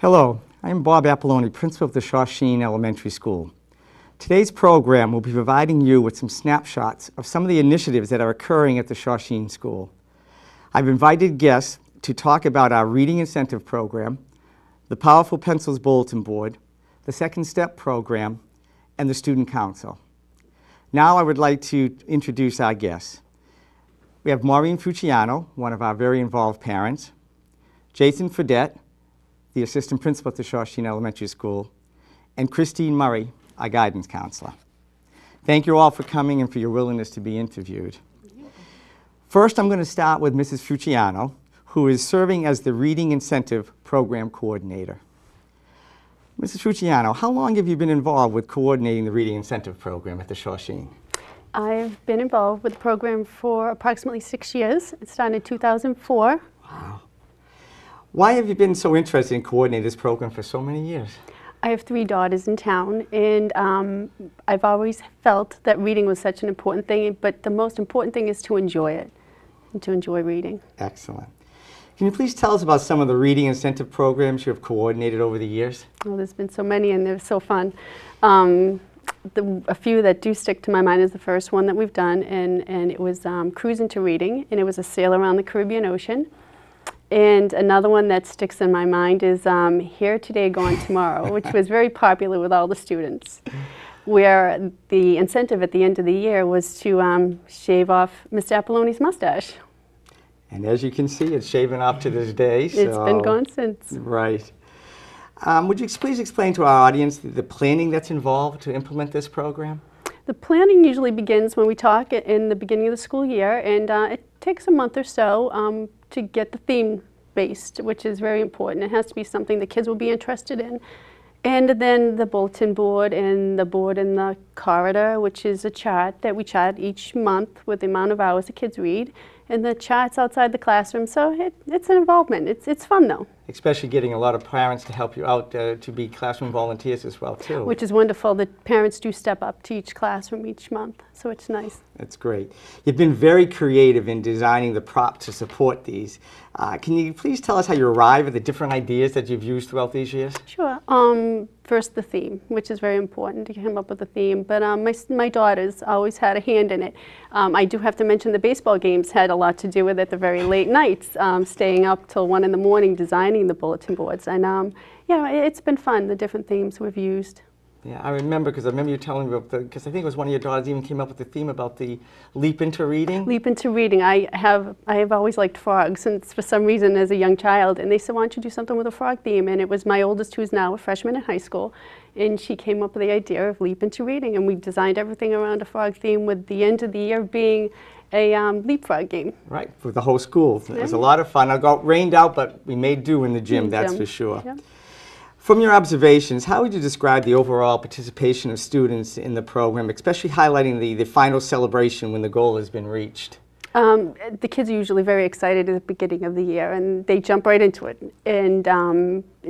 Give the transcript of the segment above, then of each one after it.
Hello, I'm Bob Apolloni, principal of the Shawsheen Elementary School. Today's program will be providing you with some snapshots of some of the initiatives that are occurring at the Shawsheen School. I've invited guests to talk about our Reading Incentive Program, the Powerful Pencils Bulletin Board, the Second Step Program, and the Student Council. Now I would like to introduce our guests. We have Maureen Fucciano, one of our very involved parents, Jason Fredette, the assistant principal at the Shawsheen Elementary School, and Christine Murray, our guidance counselor. Thank you all for coming and for your willingness to be interviewed. First, I'm going to start with Mrs. Fucciano, who is serving as the Reading Incentive Program Coordinator. Mrs. Fucciano, how long have you been involved with coordinating the Reading Incentive Program at the Shawsheen? I've been involved with the program for approximately 6 years. It started in 2004. Wow. Why have you been so interested in coordinating this program for so many years? I have 3 daughters in town, and I've always felt that reading was such an important thing, but the most important thing is to enjoy it, and to enjoy reading. Excellent. Can you please tell us about some of the reading incentive programs you have coordinated over the years? Oh, there's been so many, and they're so fun. A few that do stick to my mind is the first one that we've done, and it was Cruise into Reading, and it was a sail around the Caribbean Ocean. And another one that sticks in my mind is Here Today, Gone Tomorrow, which was very popular with all the students, where the incentive at the end of the year was to shave off Mr. Apolloni's mustache. And as you can see, it's shaven off to this day. So. It's been gone since. Right. Would you please explain to our audience the planning that's involved to implement this program? The planning usually begins when we talk in the beginning of the school year, and it takes a month or so to get the theme based, which is very important. It has to be something the kids will be interested in. And then the bulletin board and the board in the corridor, which is a chart that we chart each month with the amount of hours the kids read, and the charts outside the classroom. So it's an involvement. It's fun though. Especially getting a lot of parents to help you out to be classroom volunteers as well too. Which is wonderful. The parents do step up to each classroom each month, so it's nice. That's great. You've been very creative in designing the props to support these. Can you please tell us how you arrive at the different ideas that you've used throughout these years? Sure. First, the theme, which is very important to come up with a theme. But my daughters always had a hand in it. I do have to mention the baseball games had a lot to do with it. The very late nights, staying up till 1 in the morning designing the bulletin boards. And yeah, it's been fun, the different themes we've used. Yeah, I remember you telling me about because I think it was one of your daughters even came up with the theme about the leap into reading. Leap into reading. I have always liked frogs since for some reason as a young child, and they said, why don't you do something with a frog theme? And it was my oldest, who's now a freshman in high school, and she came up with the idea of leap into reading, and we designed everything around a frog theme, with the end of the year being a leapfrog game. Right, for the whole school. It was a lot of fun. I got rained out, but we made do in the gym, that's for sure. Yeah. From your observations, how would you describe the overall participation of students in the program, especially highlighting the final celebration when the goal has been reached? The kids are usually very excited at the beginning of the year, and they jump right into it. And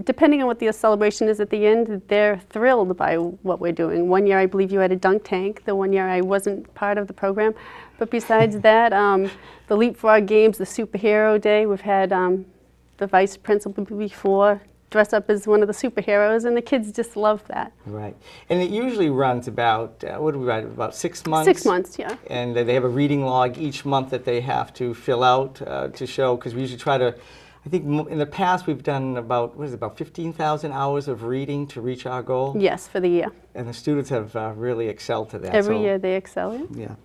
depending on what the celebration is at the end, they're thrilled by what we're doing. One year, I believe you had a dunk tank. The one year I wasn't part of the program. But besides that, the leapfrog games, the superhero day, we've had the vice principal before dress up as one of the superheroes, and the kids just love that. Right. And it usually runs about, what do we write, about 6 months? 6 months, yeah. And they have a reading log each month that they have to fill out to show, because we usually try to, I think in the past we've done about, what is it, about 15,000 hours of reading to reach our goal? Yes, for the year. And the students have really excelled to that. Every year they excel, yeah. Yeah.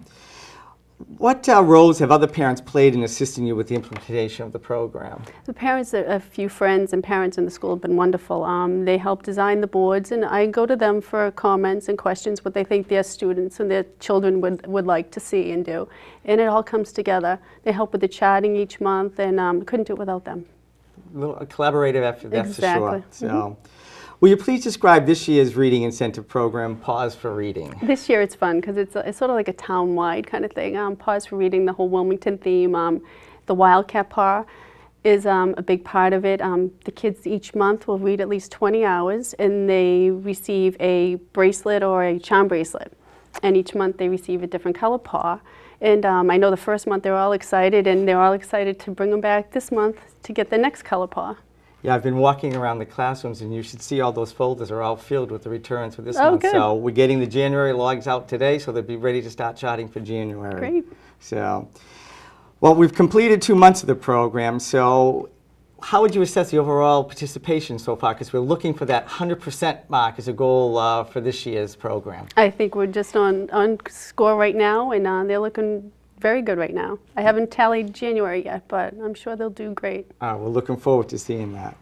What roles have other parents played in assisting you with the implementation of the program? The parents, a few friends and parents in the school have been wonderful. They help design the boards, and I go to them for comments and questions, what they think their students and their children would like to see and do. And it all comes together. They help with the charting each month, and couldn't do it without them. A collaborative effort, that's exactly. for sure. So. Will you please describe this year's Reading Incentive Program, Pause for Reading? This year it's fun because it's sort of like a town-wide kind of thing. Pause for Reading, the whole Wilmington theme. The Wildcat Paw is a big part of it. The kids each month will read at least 20 hours, and they receive a bracelet or a charm bracelet. And each month they receive a different color paw. And I know the first month they're all excited, and they're all excited to bring them back this month to get the next color paw. Yeah, I've been walking around the classrooms, and you should see all those folders are all filled with the returns for this Oh, month. good. So we're getting the January logs out today, so they'll be ready to start charting for January. Great. So, well, we've completed 2 months of the program, so how would you assess the overall participation so far? Because we're looking for that 100% mark as a goal for this year's program. I think we're just on score right now, and they're looking very good right now. I haven't tallied January yet, but I'm sure they'll do great. We're looking forward to seeing that.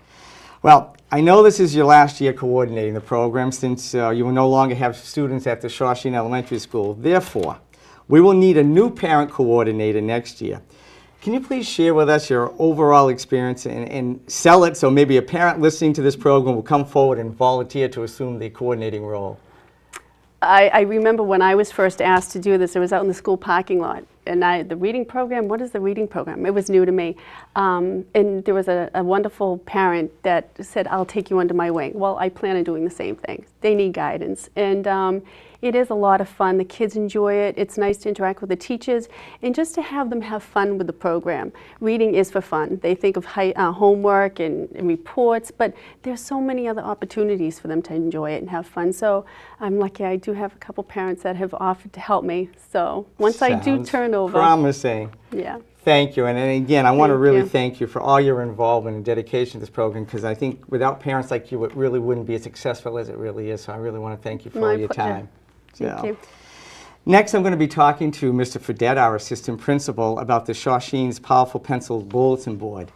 Well, I know this is your last year coordinating the program since you will no longer have students at the Shawsheen Elementary School. Therefore, we will need a new parent coordinator next year. Can you please share with us your overall experience and sell it so maybe a parent listening to this program will come forward and volunteer to assume the coordinating role? I remember when I was first asked to do this, I was out in the school parking lot, and the reading program, what is the reading program? It was new to me. And there was a wonderful parent that said, I'll take you under my wing. Well, I plan on doing the same thing. They need guidance. And it is a lot of fun. The kids enjoy it. It's nice to interact with the teachers and just to have them have fun with the program. Reading is for fun. They think of homework and reports, but there's so many other opportunities for them to enjoy it and have fun. So I'm lucky I do have a couple parents that have offered to help me. So once I do turn over. Promising. Yeah. Thank you. And again, I want to really you. thank you for all your involvement and dedication to this program, because I think without parents like you, it really wouldn't be as successful as it really is. So I really want to thank you for all your time. Thank you. Next, I'm going to be talking to Mr. Fredette, our assistant principal, about the Shawsheen's Powerful Pencil Bulletin Board.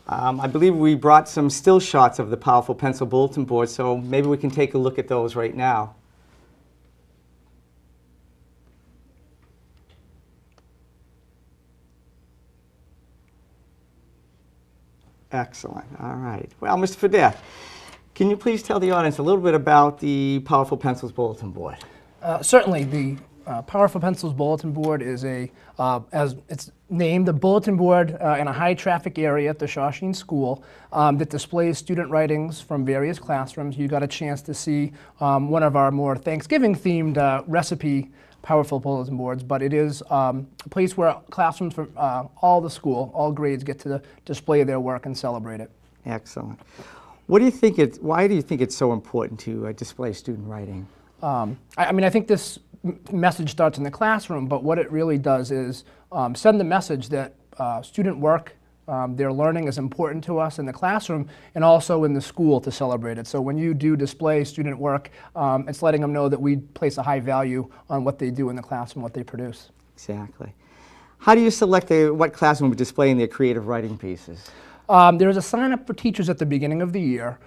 I believe we brought some still shots of the Powerful Pencil Bulletin Board, so maybe we can take a look at those right now. Excellent. All right. Well, Mr. Fredette, can you please tell the audience a little bit about the Powerful Pencils Bulletin Board? Certainly, the Powerful Pencils Bulletin Board is as it's named, a bulletin board in a high-traffic area at the Shawsheen School that displays student writings from various classrooms. You got a chance to see one of our more Thanksgiving-themed recipe Powerful Bulletin Boards, but it is a place where classrooms from all the school, all grades, get to display their work and celebrate it. Excellent. What do you think why do you think it's so important to display student writing? I mean, I think this message starts in the classroom, but what it really does is send the message that student work, their learning is important to us in the classroom and also in the school to celebrate it. So when you do display student work, it's letting them know that we place a high value on what they do in the classroom, what they produce. Exactly. How do you select what classroom will be displaying their creative writing pieces? There is a sign-up for teachers at the beginning of the year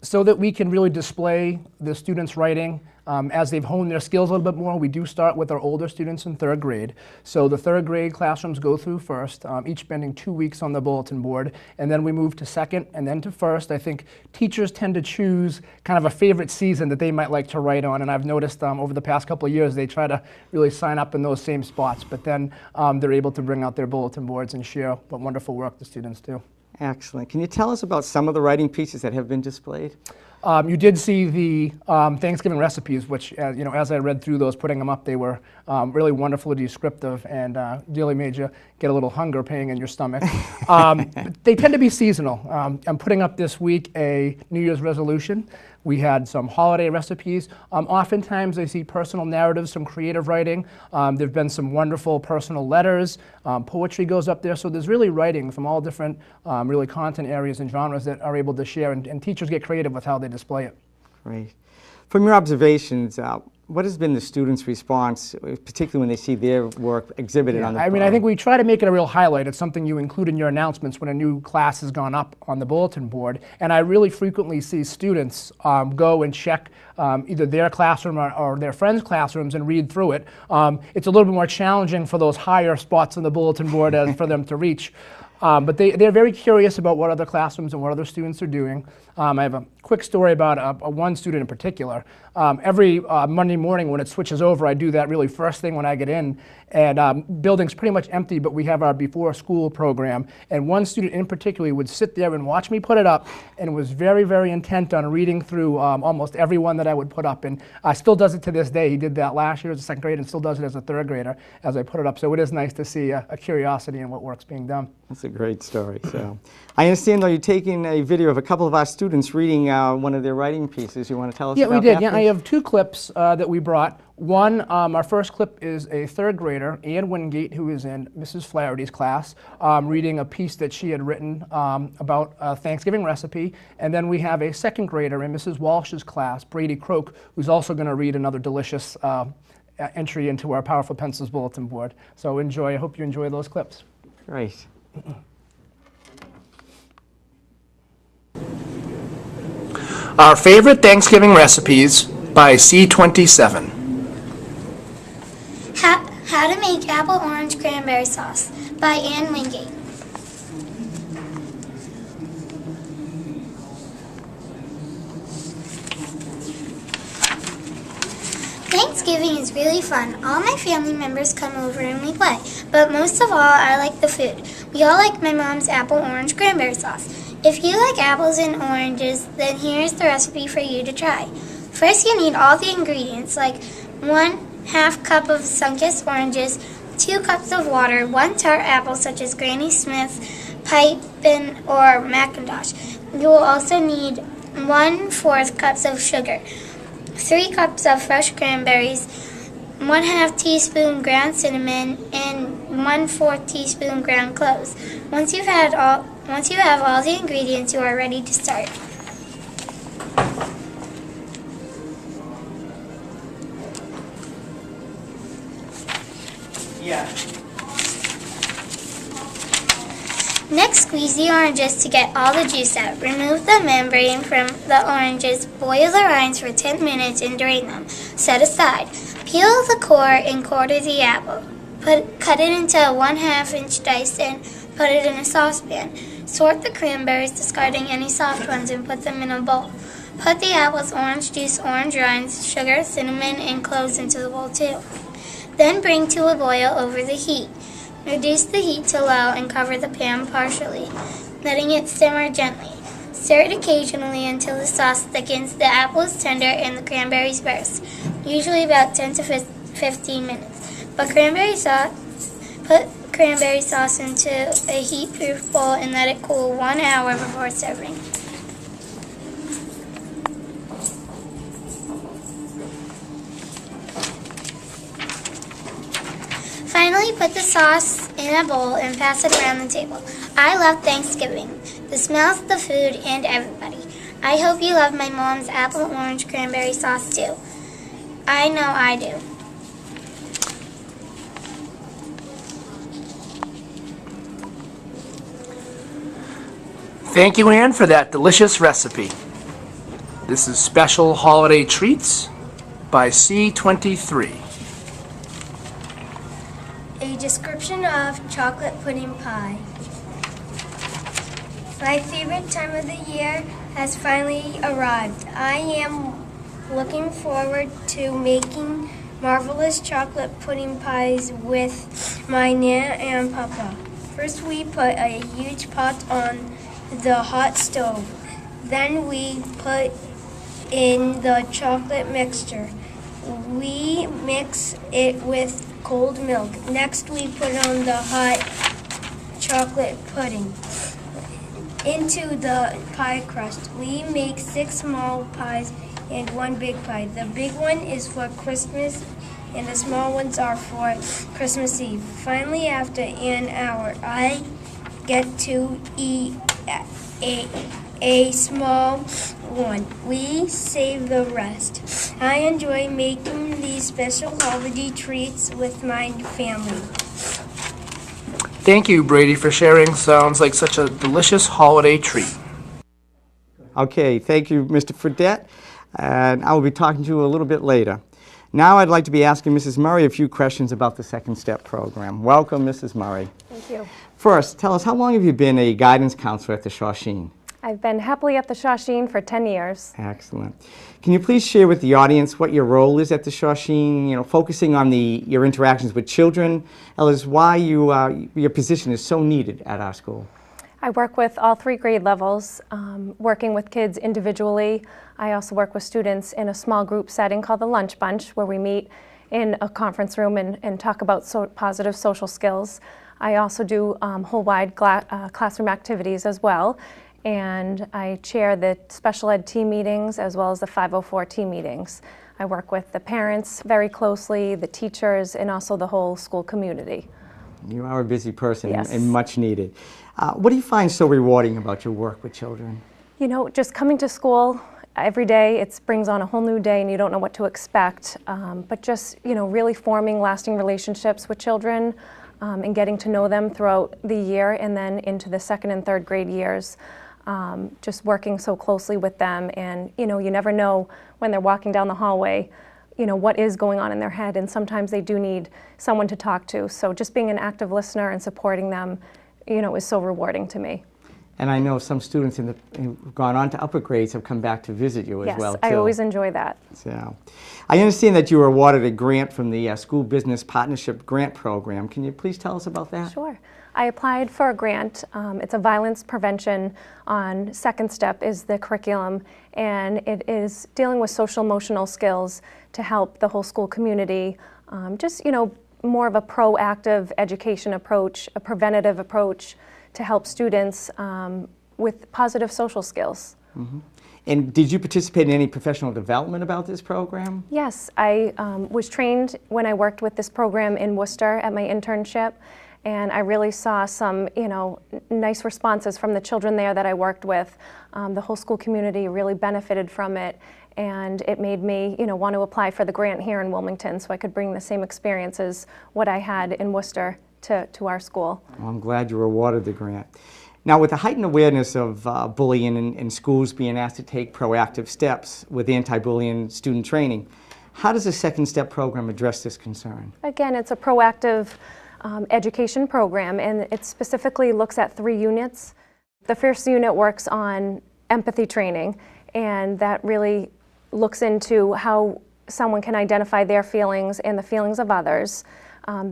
so that we can really display the students' writing as they've honed their skills a little bit more. We do start with our older students in 3rd grade. So the 3rd grade classrooms go through first, each spending 2 weeks on the bulletin board, and then we move to 2nd and then to 1st. I think teachers tend to choose kind of a favorite season that they might like to write on, and I've noticed over the past couple of years they try to really sign up in those same spots, but then they're able to bring out their bulletin boards and share what wonderful work the students do. Excellent. Can you tell us about some of the writing pieces that have been displayed? You did see the Thanksgiving recipes, which, as I read through those, putting them up, they were really wonderfully descriptive and really made you get a little hunger pain in your stomach. They tend to be seasonal. I'm putting up this week a New Year's resolution. We had some holiday recipes. Oftentimes I see personal narratives, some creative writing. There have been some wonderful personal letters. Poetry goes up there. So there's really writing from all different really content areas and genres that are able to share, and teachers get creative with how they display it. Great. From your observations, what has been the students' response, particularly when they see their work exhibited on the board? I think we try to make it a real highlight. It's something you include in your announcements when a new class has gone up on the bulletin board. And I really frequently see students go and check either their classroom or their friends' classrooms and read through it. It's a little bit more challenging for those higher spots on the bulletin board for them to reach. But they're very curious about what other classrooms and what other students are doing. I have quick story about one student in particular. Every Monday morning when it switches over, I do that really first thing when I get in, and building's pretty much empty, but we have our before school program, and one student in particular would sit there and watch me put it up, and was very, very intent on reading through almost every one that I would put up, and still does it to this day. He did that last year as a second grade and still does it as a third grader as I put it up, so it is nice to see a curiosity in what work's being done. That's a great story. So, I understand though you're taking a video of a couple of our students reading one of their writing pieces. You want to tell us Yeah, about we did. that, Yeah, I please? have two clips that we brought. One, our first clip is a third grader, Ann Wingate, who is in Mrs. Flaherty's class, reading a piece that she had written about a Thanksgiving recipe. And then we have a second grader in Mrs. Walsh's class, Brady Croak, who's also going to read another delicious entry into our Powerful Pencils bulletin board. So enjoy. I hope you enjoy those clips. Great. Our favorite Thanksgiving recipes by C27. How to make apple orange cranberry sauce by Ann Wingate. Thanksgiving is really fun. All my family members come over and we play. But most of all, I like the food. We all like my mom's apple orange cranberry sauce. If you like apples and oranges, then here's the recipe for you to try. First, you need all the ingredients, like 1/2 cup of Sunkist oranges, 2 cups of water, 1 tart apple such as Granny Smith, Pippin, or Macintosh. You will also need 1/4 cups of sugar, 3 cups of fresh cranberries, 1/2 teaspoon ground cinnamon, and 1/4 teaspoon ground cloves. Once you have all the ingredients, you are ready to start. Yeah. Next, squeeze the oranges to get all the juice out. Remove the membrane from the oranges, boil the rinds for 10 minutes, and drain them. Set aside. Peel the core and quarter the apple. Cut it into 1/2 inch dice and put it in a saucepan. Sort the cranberries, discarding any soft ones, and put them in a bowl. Put the apples, orange juice, orange rinds, sugar, cinnamon, and cloves into the bowl too. Then bring to a boil over the heat. Reduce the heat to low and cover the pan partially, letting it simmer gently. Stir it occasionally until the sauce thickens, the apple is tender, and the cranberries burst, usually about 10 to 15 minutes. Put cranberry sauce into a heat-proof bowl and let it cool 1 hour before serving. Finally, put the sauce in a bowl and pass it around the table. I love Thanksgiving, the smells, the food, and everybody. I hope you love my mom's apple orange cranberry sauce too. I know I do. Thank you, Ann, for that delicious recipe. This is Special Holiday Treats by C23. A description of chocolate pudding pie. My favorite time of the year has finally arrived. I am looking forward to making marvelous chocolate pudding pies with my Nana and Papa. First, we put a huge pot on the hot stove. Then we put in the chocolate mixture. We mix it with cold milk. Next, we put on the hot chocolate pudding into the pie crust. We make 6 small pies and 1 big pie. The big one is for Christmas and the small ones are for Christmas Eve. Finally, after an hour, I get to eat a small one. We save the rest. I enjoy making these special holiday treats with my family. Thank you, Brady, for sharing. Sounds like such a delicious holiday treat. Okay, thank you, Mr. Fredette, and I will be talking to you a little bit later. Now I'd like to be asking Mrs. Murray a few questions about the Second Step program. Welcome, Mrs. Murray. Thank you. First, tell us, how long have you been a guidance counselor at the Shawsheen? I've been happily at the Shawsheen for 10 years. Excellent. Can you please share with the audience what your role is at the Shawsheen, focusing on your interactions with children, as well as why your position is so needed at our school? I work with all 3 grade levels, working with kids individually. I also work with students in a small group setting called the Lunch Bunch, where we meet in a conference room and talk about positive social skills. I also do whole wide classroom activities as well, and I chair the special ed team meetings as well as the 504 team meetings. I work with the parents very closely, the teachers, and also the whole school community. You are a busy person. Yes. and much needed. What do you find so rewarding about your work with children? You know, just coming to school every day, it brings on a whole new day and you don't know what to expect. But just, really forming lasting relationships with children and getting to know them throughout the year and then into the 2nd and 3rd grade years. Just working so closely with them, and you never know when they're walking down the hallway, what is going on in their head, and sometimes they do need someone to talk to. So just being an active listener and supporting them, is so rewarding to me. And I know some students who've gone on to upper grades have come back to visit you as well, too. Yes, I always enjoy that. So, I understand that you were awarded a grant from the School Business Partnership Grant Program. Can you please tell us about that? Sure. I applied for a grant. It's a violence prevention on Second Step is the curriculum, and it is dealing with social emotional skills to help the whole school community, more of a proactive education approach, a preventative approach to help students with positive social skills. Mm-hmm. And did you participate in any professional development about this program? Yes, I was trained when I worked with this program in Worcester at my internship, and I really saw some, nice responses from the children there that I worked with. The whole school community really benefited from it, and it made me, want to apply for the grant here in Wilmington so I could bring the same experiences, what I had in Worcester, to our school. Well, I'm glad you were awarded the grant. Now, with the heightened awareness of bullying and schools being asked to take proactive steps with anti-bullying student training, how does the Second Step program address this concern? Again, it's a proactive education program, and it specifically looks at 3 units. The first unit works on empathy training, and that really looks into how someone can identify their feelings and the feelings of others.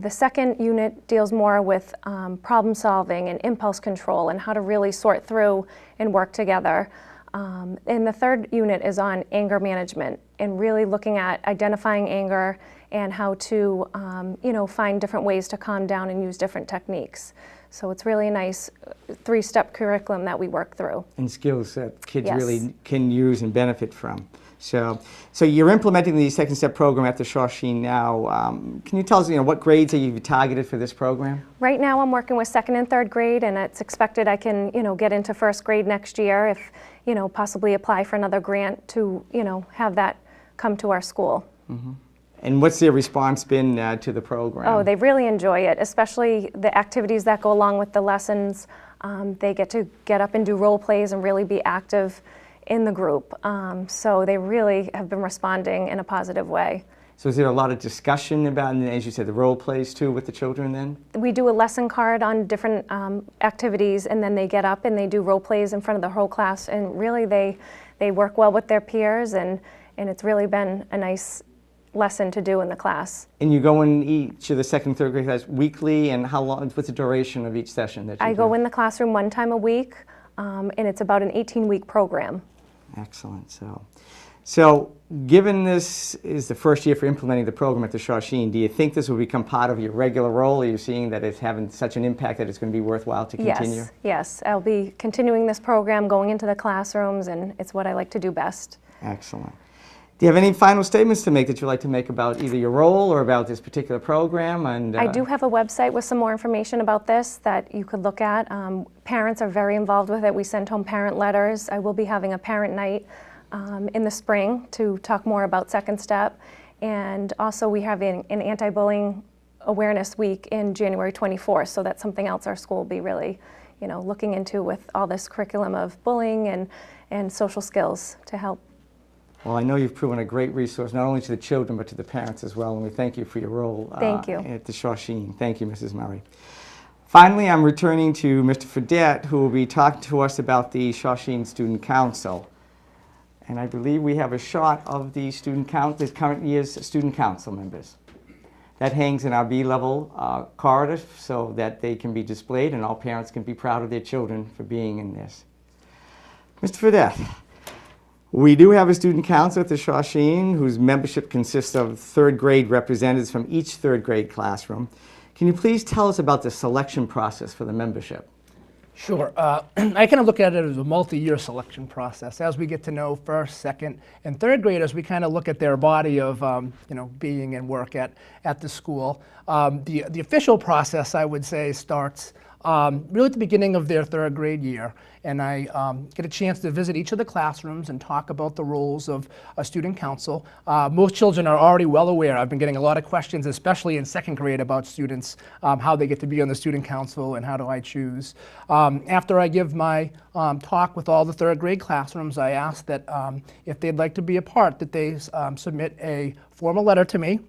The second unit deals more with problem solving and impulse control and how to really sort through and work together. And the third unit is on anger management and really looking at identifying anger and how to find different ways to calm down and use different techniques. So it's really a nice 3-step curriculum that we work through. And skills that kids Yes. really can use and benefit from. So you're implementing the Second Step program at the Shawsheen now. Can you tell us, what grades are you targeted for this program? Right now I'm working with 2nd and 3rd grade, and it's expected I can, get into 1st grade next year if, possibly apply for another grant to, have that come to our school. Mm-hmm. And what's their response been to the program? Oh, they really enjoy it, especially the activities that go along with the lessons. They get to get up and do role plays and really be active in the group. So they really have been responding in a positive way. So is there a lot of discussion about, and as you said, the role plays too with the children then? We do a lesson card on different activities, and then they get up and they do role plays in front of the whole class, and really they work well with their peers, and it's really been a nice lesson to do in the class. And you go in each of the 2nd and 3rd grade class weekly, and how long, what's the duration of each session that you I do? go in the classroom 1 time a week, and it's about an 18-week program. Excellent. So given this is the first year for implementing the program at the Shawsheen, do you think this will become part of your regular role? Are you seeing that it's having such an impact that it's going to be worthwhile to continue? Yes. I'll be continuing this program, going into the classrooms, and it's what I like to do best. Excellent. Do you have any final statements to make that you'd like to make about either your role or about this particular program? And I do have a website with some more information about this that you could look at. Parents are very involved with it. We send home parent letters. I will be having a parent night in the spring to talk more about Second Step. And also we have an anti-bullying awareness week in January 24th. So that's something else our school will be really looking into with all this curriculum of bullying and social skills to help. Well, I know you've proven a great resource, not only to the children, but to the parents as well, and we thank you for your role Thank you. at the Shawsheen. Thank you, Mrs. Murray. Finally, I'm returning to Mr. Fredette, who will be talking to us about the Shawsheen Student Council. And I believe we have a shot of the this current year's student council members. That hangs in our B-level corridor so that they can be displayed and all parents can be proud of their children for being in this. Mr. Fredette, we do have a student council at the Shawsheen whose membership consists of third grade representatives from each third grade classroom. Can you please tell us about the selection process for the membership? Sure. I kind of look at it as a multi-year selection process. As we get to know first, second, and third graders, we kind of look at their body of being and work at the school. The official process, I would say, starts really at the beginning of their third grade year. And I get a chance to visit each of the classrooms and talk about the roles of a student council. Most children are already well aware. I've been getting a lot of questions, especially in second grade, about students, how they get to be on the student council and how do I choose. After I give my talk with all the third grade classrooms, I ask that if they'd like to be a part, that they submit a formal letter to me.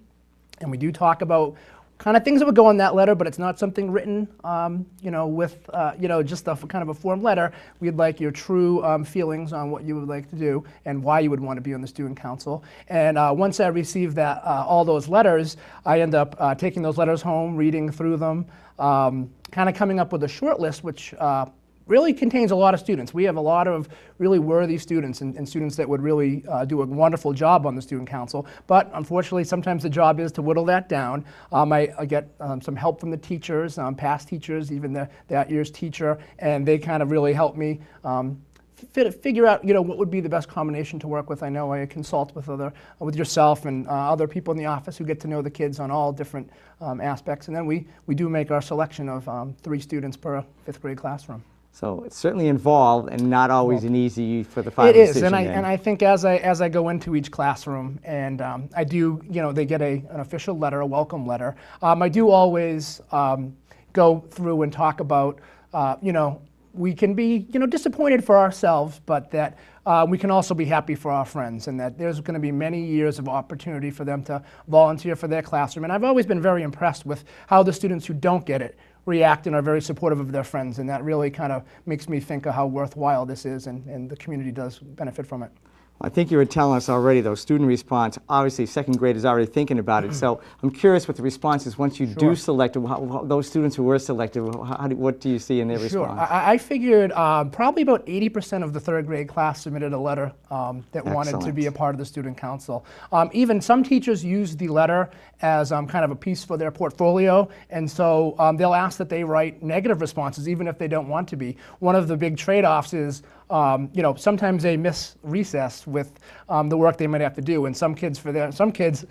And we do talk about kind of things that would go in that letter, but it's not something written, with, just a kind of a form letter. We'd like your true feelings on what you would like to do and why you would want to be on the student council. And once I receive that, all those letters, I end up taking those letters home, reading through them, kind of coming up with a short list, which really contains a lot of students. We have a lot of really worthy students and students that would really do a wonderful job on the student council. But unfortunately, sometimes the job is to whittle that down. I get some help from the teachers, past teachers, even that year's teacher, and they kind of really help me figure out what would be the best combination to work with. I know I consult with yourself and other people in the office who get to know the kids on all different aspects. And then we do make our selection of 3 students per 5th grade classroom. So it's certainly involved and not always an easy for the final decision. It is, and I think as I go into each classroom and I do, they get an official letter, a welcome letter. I do always go through and talk about, we can be, disappointed for ourselves, but that we can also be happy for our friends, and that there's going to be many years of opportunity for them to volunteer for their classroom. And I've always been very impressed with how the students who don't get it react and are very supportive of their friends, and that really kind of makes me think of how worthwhile this is, and the community does benefit from it. I think you were telling us already, though, student response, obviously second grade is already thinking about it. So I'm curious what the response is once you do select, those students who were selected, what do you see in their response? I figured probably about 80% of the third grade class submitted a letter that wanted to be a part of the student council. Even some teachers use the letter as kind of a piece for their portfolio, and so they'll ask that they write negative responses even if they don't want to be. One of the big trade-offs is sometimes they miss recess with the work they might have to do, and some kids,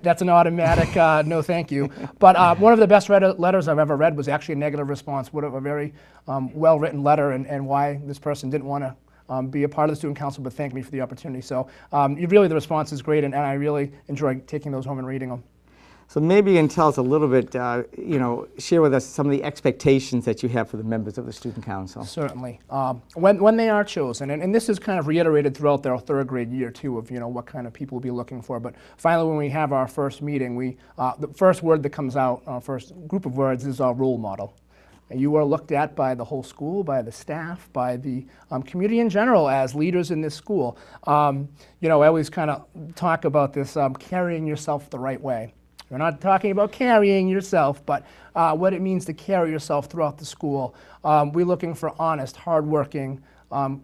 that's an automatic no thank you. But one of the best letters I've ever read was actually a negative response, a very well-written letter, and why this person didn't want to be a part of the student council, but thank me for the opportunity. So really the response is great, and I really enjoy taking those home and reading them. So maybe you can tell us a little bit, share with us some of the expectations that you have for the members of the student council. Certainly. When they are chosen, and this is kind of reiterated throughout their third grade year too, of what kind of people we'll be looking for. But finally, when we have our first meeting, the first word that comes out, our first group of words, is our role model. And you are looked at by the whole school, by the staff, by the community in general as leaders in this school. I always kind of talk about this carrying yourself the right way. We're not talking about carrying yourself, but what it means to carry yourself throughout the school. We're looking for honest, hardworking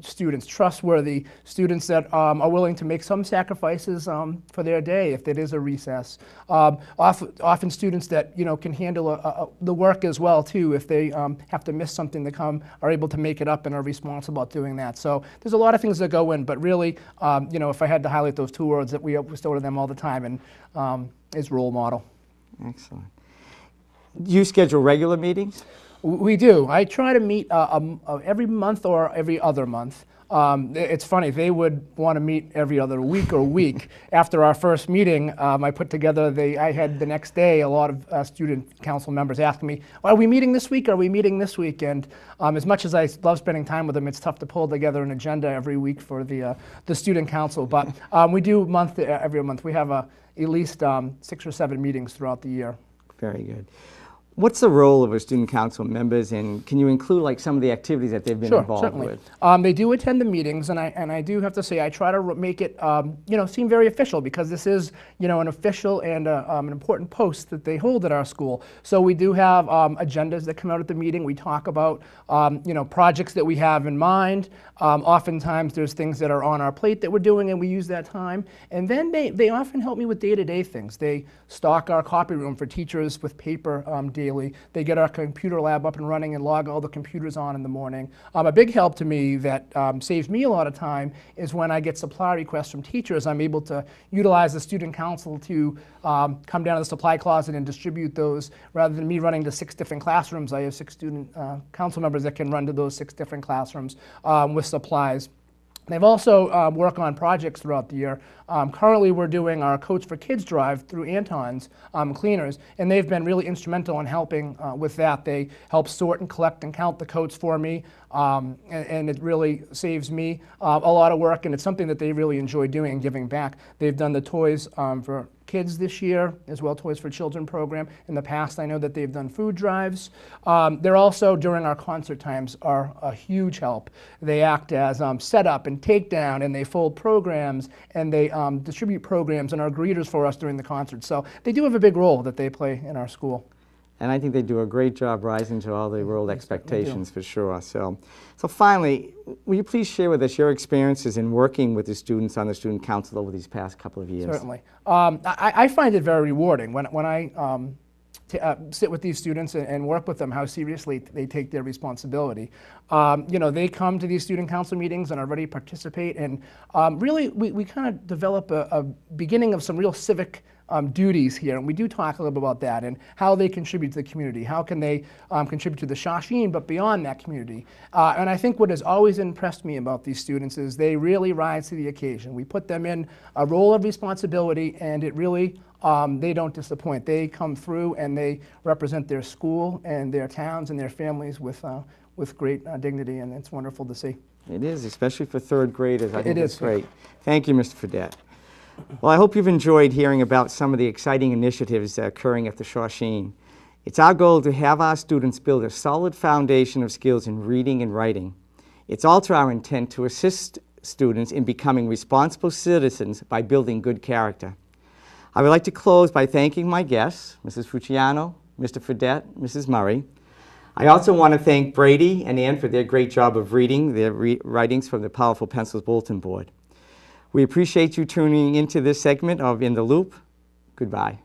students, trustworthy students that are willing to make some sacrifices for their day if it is a recess. Often students that can handle the work as well too. If they have to miss something to come, are able to make it up and are responsible about doing that. So there's a lot of things that go in, but really, if I had to highlight those 2 words that we bestow to them all the time, and is role model. Excellent. Do you schedule regular meetings? We do. I try to meet every month or every other month. It's funny, they would want to meet every other week or week. After our first meeting, I put together, I had the next day a lot of student council members asking me, are we meeting this week? Are we meeting this week? And as much as I love spending time with them, it's tough to pull together an agenda every week for the student council. But we do every month. We have at least 6 or 7 meetings throughout the year. Very good. What's the role of our student council members, and can you include like some of the activities that they've been Sure, involved certainly. with? They do attend the meetings, and I do have to say I try to make it seem very official, because this is an official and an important post that they hold at our school. So we do have agendas that come out at the meeting. We talk about projects that we have in mind. Oftentimes there's things that are on our plate that we're doing, and we use that time. And then they often help me with day-to-day things. They stock our copy room for teachers with paper daily. They get our computer lab up and running and log all the computers on in the morning. A big help to me that saves me a lot of time is when I get supply requests from teachers, I'm able to utilize the student council to come down to the supply closet and distribute those. Rather than me running to 6 different classrooms, I have 6 student council members that can run to those 6 different classrooms with supplies. They've also worked on projects throughout the year. Currently, we're doing our Coats for Kids drive through Anton's Cleaners, and they've been really instrumental in helping with that. They help sort and collect and count the coats for me, and it really saves me a lot of work, and it's something that they really enjoy doing and giving back. They've done the toys for kids this year, as well Toys for Children program. In the past, I know that they've done food drives. They're also, during our concert times, are a huge help. They act as setup and takedown, and they fold programs, and they distribute programs and are greeters for us during the concert. So they do have a big role that they play in our school. And I think they do a great job rising to all the world expectations, for sure. So finally, will you please share with us your experiences in working with the students on the student council over these past couple of years? Certainly. I find it very rewarding when I sit with these students and work with them, how seriously they take their responsibility. They come to these student council meetings and are ready to participate, and really we kind of develop a beginning of some real civic duties here, and we do talk a little bit about that and how they contribute to the community. How can they contribute to the Shawsheen, but beyond that community? And I think what has always impressed me about these students is they really rise to the occasion. We put them in a role of responsibility, and it really they don't disappoint. They come through and they represent their school and their towns and their families with great dignity, and it's wonderful to see. It is, especially for 3rd graders. I think It it's is. great. Thank you, Mr. Fredette. Well, I hope you've enjoyed hearing about some of the exciting initiatives occurring at the Shawsheen. It's our goal to have our students build a solid foundation of skills in reading and writing. It's also our intent to assist students in becoming responsible citizens by building good character. I would like to close by thanking my guests, Mrs. Fucciano, Mr. Fredette, Mrs. Murray. I also want to thank Brady and Ann for their great job of reading their writings from the Powerful Pencils Bulletin Board. We appreciate you tuning into this segment of In the Loop. Goodbye.